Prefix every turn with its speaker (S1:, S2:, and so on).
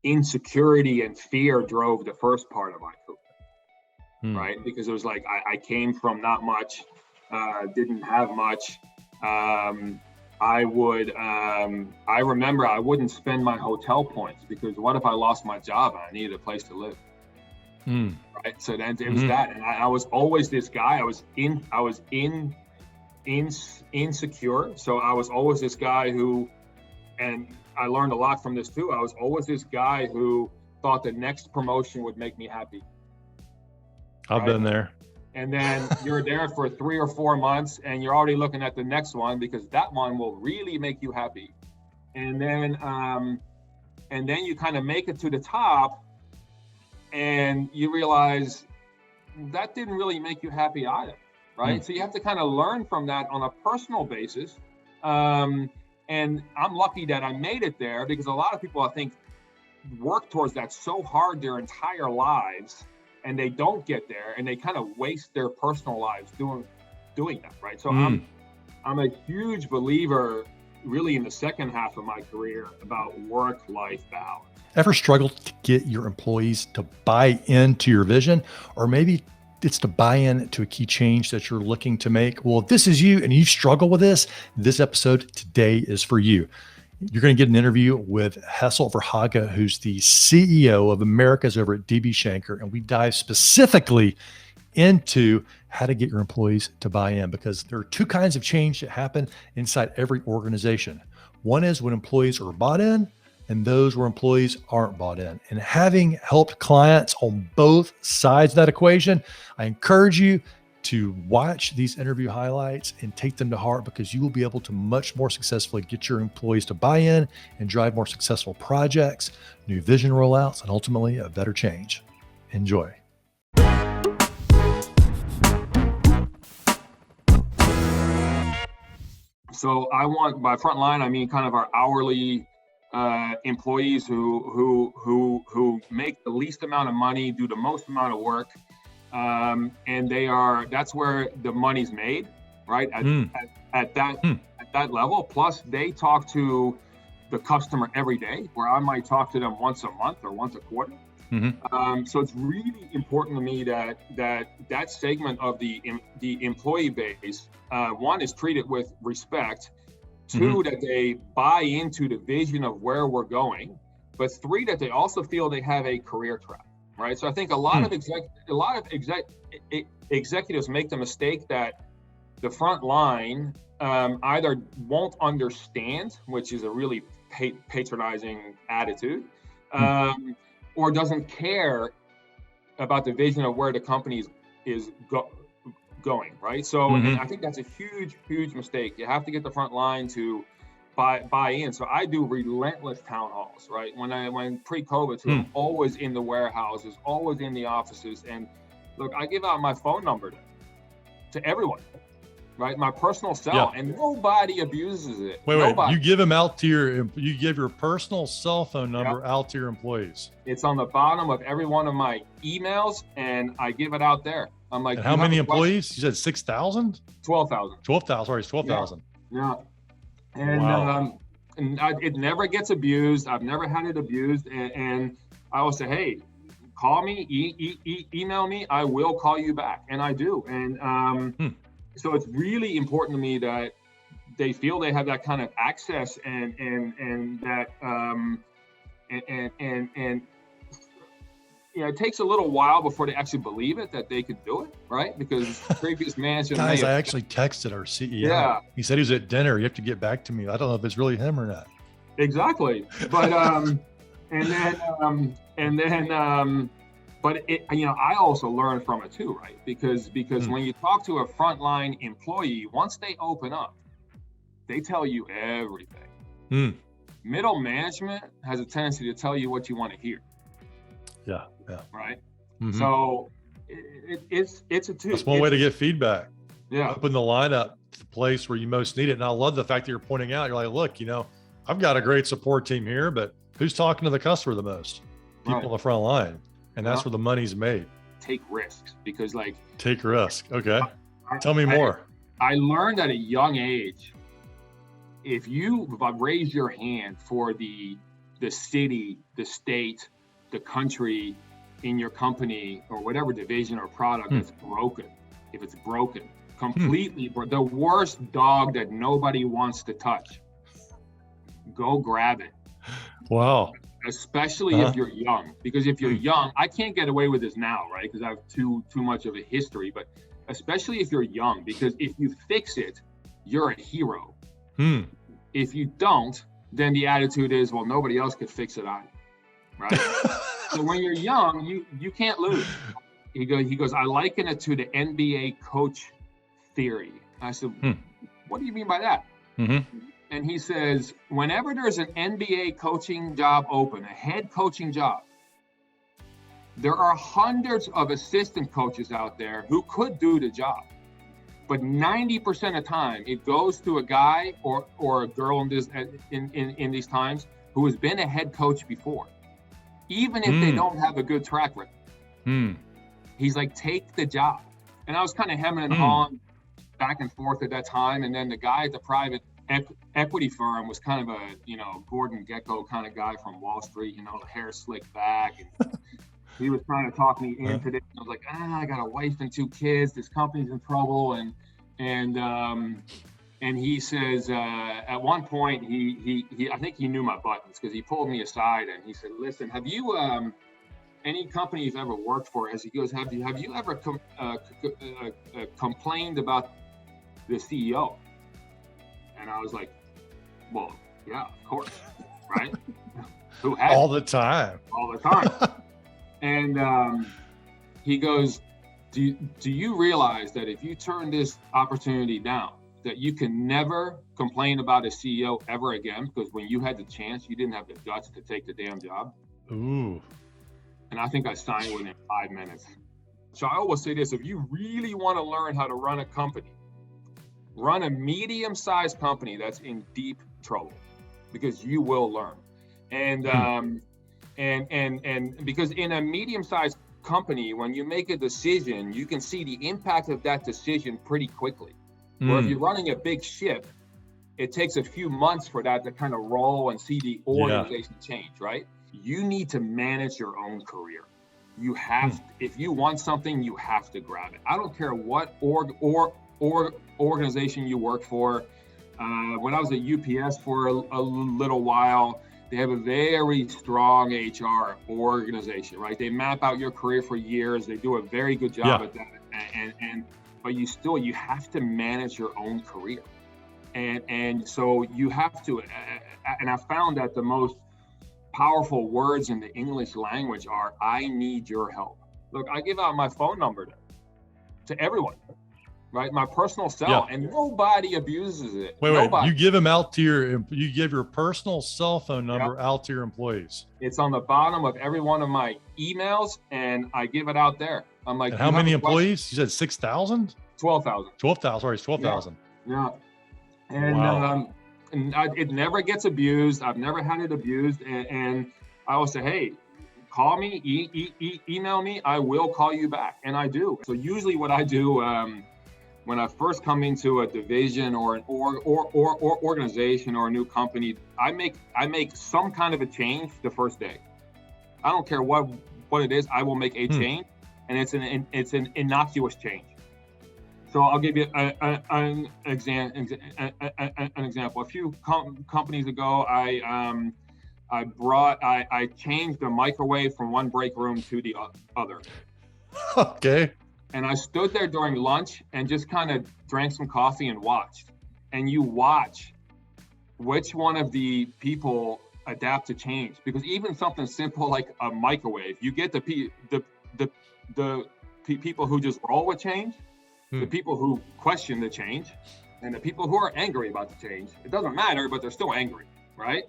S1: insecurity and fear drove the first part of my career, right? Because it was like, I came from not much, didn't have much. I remember I wouldn't spend my hotel points because what if I lost my job and I needed a place to live? Right. So then it was that. And I was always this guy. I was insecure. So I was always this guy who, and I learned a lot from this too. I was always this guy who thought the next promotion would make me happy.
S2: I've been there.
S1: And then you're there for 3 or 4 months and you're already looking at the next one because that one will really make you happy. And then you kind of make it to the top and you realize that didn't really make you happy either, right? So you have to kind of learn from that on a personal basis. And I'm lucky that I made it there because a lot of people, I think, work towards that so hard their entire lives and they don't get there and they kind of waste their personal lives doing that, right? So I'm a huge believer really in the second half of my career about work-life balance.
S2: Ever struggled to get your employees to buy into your vision, or maybe it's to buy in to a key change that you're looking to make? Well, if this is you and you struggle with this episode today is for you. You're going to get an interview with Hessel Verhage, who's the CEO of Americas over at DB Schenker. And we dive specifically into how to get your employees to buy in, because there are two kinds of change that happen inside every organization. One is when employees are bought in, and those where employees aren't bought in. And having helped clients on both sides of that equation, I encourage you to watch these interview highlights and take them to heart, because you will be able to much more successfully get your employees to buy in and drive more successful projects, new vision rollouts, and ultimately a better change. Enjoy.
S1: So I want, by frontline, I mean kind of our hourly employees who make the least amount of money, do the most amount of work. And that's where the money's made, right? At that level. Plus they talk to the customer every day, where I might talk to them once a month or once a quarter. So it's really important to me that segment of the employee base, one, is treated with respect, two, that they buy into the vision of where we're going, but three, that they also feel they have a career track. Right. So I think a lot of executives make the mistake that the front line either won't understand, which is a really patronizing attitude, or doesn't care about the vision of where the company is going. Right. So and I think that's a huge mistake. You have to get the front line to buy in. So I do relentless town halls, right? When pre-COVID, so I'm always in the warehouses, always in the offices. And look, I give out my phone number to everyone, right? My personal cell, and nobody abuses it.
S2: Wait, you give them out to you give your personal cell phone number out to your employees.
S1: It's on the bottom of every one of my emails, and I give it out there. I'm like,
S2: and how many employees? You said 6,000?
S1: 12,000.
S2: 12,000, sorry, it's 12,000.
S1: Yeah. And, it never gets abused. I've never had it abused. And I always say, hey, call me, email me. I will call you back. And I do. And so it's really important to me that they feel they have that kind of access and that it takes a little while before they actually believe it, that they could do it, right? Because previous management.
S2: Guys, I actually texted our CEO. Yeah. He said he was at dinner. You have to get back to me. I don't know if it's really him or not.
S1: Exactly. But but I also learned from it too, right? Because when you talk to a frontline employee, once they open up, they tell you everything. Middle management has a tendency to tell you what you want to hear.
S2: Yeah.
S1: Right. So it's a two.
S2: That's one way to get feedback.
S1: Yeah.
S2: Open the lineup to the place where you most need it. And I love the fact that you're pointing out, you're like, look, I've got a great support team here, but who's talking to the customer the most? People on the front line. And that's where the money's made.
S1: Take risks, because
S2: take risk. Okay. Tell me more.
S1: I learned at a young age, if you raise your hand for the the city, the state, the country in your company or whatever division or product that's broken. If it's broken, completely, the worst dog that nobody wants to touch, go grab it.
S2: Wow.
S1: Especially if you're young, because if you're young, I can't get away with this now, right? Because I have too much of a history, but especially if you're young, because if you fix it, you're a hero. If you don't, then the attitude is, well, nobody else could fix it either, right? So when you're young, you can't lose. He goes, I liken it to the NBA coach theory. I said, what do you mean by that? And he says, whenever there's an NBA coaching job open, a head coaching job, there are hundreds of assistant coaches out there who could do the job. But 90% of the time, it goes to a guy or a girl in these times who has been a head coach before, even if they don't have a good track record. He's like, take the job. And I was kind of hemming and hawing back and forth at that time. And then the guy at the private equity firm was kind of a, Gordon Gekko kind of guy from Wall Street, hair slicked back. And he was trying to talk me into this. I was like, I got a wife and 2 kids. This company's in trouble. And he says, at one point, he I think he knew my buttons because he pulled me aside and he said, listen, have you, any company you've ever worked for, as he goes, have you ever complained about the CEO? And I was like, well, yeah, of course, right? Who has?
S2: All the time.
S1: All the time. And he goes, do you realize that if you turn this opportunity down, that you can never complain about a CEO ever again? Because when you had the chance, you didn't have the guts to take the damn job.
S2: Ooh.
S1: And I think I signed within 5 minutes. So I always say this, if you really want to learn how to run a company, run a medium-sized company that's in deep trouble, because you will learn. And because in a medium-sized company, when you make a decision, you can see the impact of that decision pretty quickly. Or if you're running a big ship, it takes a few months for that to kind of roll and see the organization change, right? You need to manage your own career. You have, if you want something, you have to grab it. I don't care what organization you work for. When I was at UPS for a little while, they have a very strong HR organization, right? They map out your career for years. They do a very good job at that. But you have to manage your own career. And so you have to, and I found that the most powerful words in the English language are, I need your help. Look, I give out my phone number to everyone, right? My personal cell, and nobody abuses it.
S2: Wait, you give them out to you give your personal cell phone number out to your employees.
S1: It's on the bottom of every one of my emails, and I give it out there. I'm like,
S2: and how many employees? You said 6,000?
S1: 12,000.
S2: 12,000, sorry, it's 12,000.
S1: Yeah. And it never gets abused. I've never had it abused. And I always say, hey, call me, email me. I will call you back. And I do. So usually what I do when I first come into a division or an organization or a new company, I make some kind of a change the first day. I don't care what it is. I will make a change, and it's an innocuous change. So I'll give you an example. A few companies ago, I changed the microwave from one break room to the other.
S2: Okay.
S1: And I stood there during lunch and just kind of drank some coffee and watched. And you watch which one of the people adapt to change, because even something simple like a microwave, you get the people who just roll with change. The people who question the change, and the people who are angry about the change. It doesn't matter, but they're still angry, right?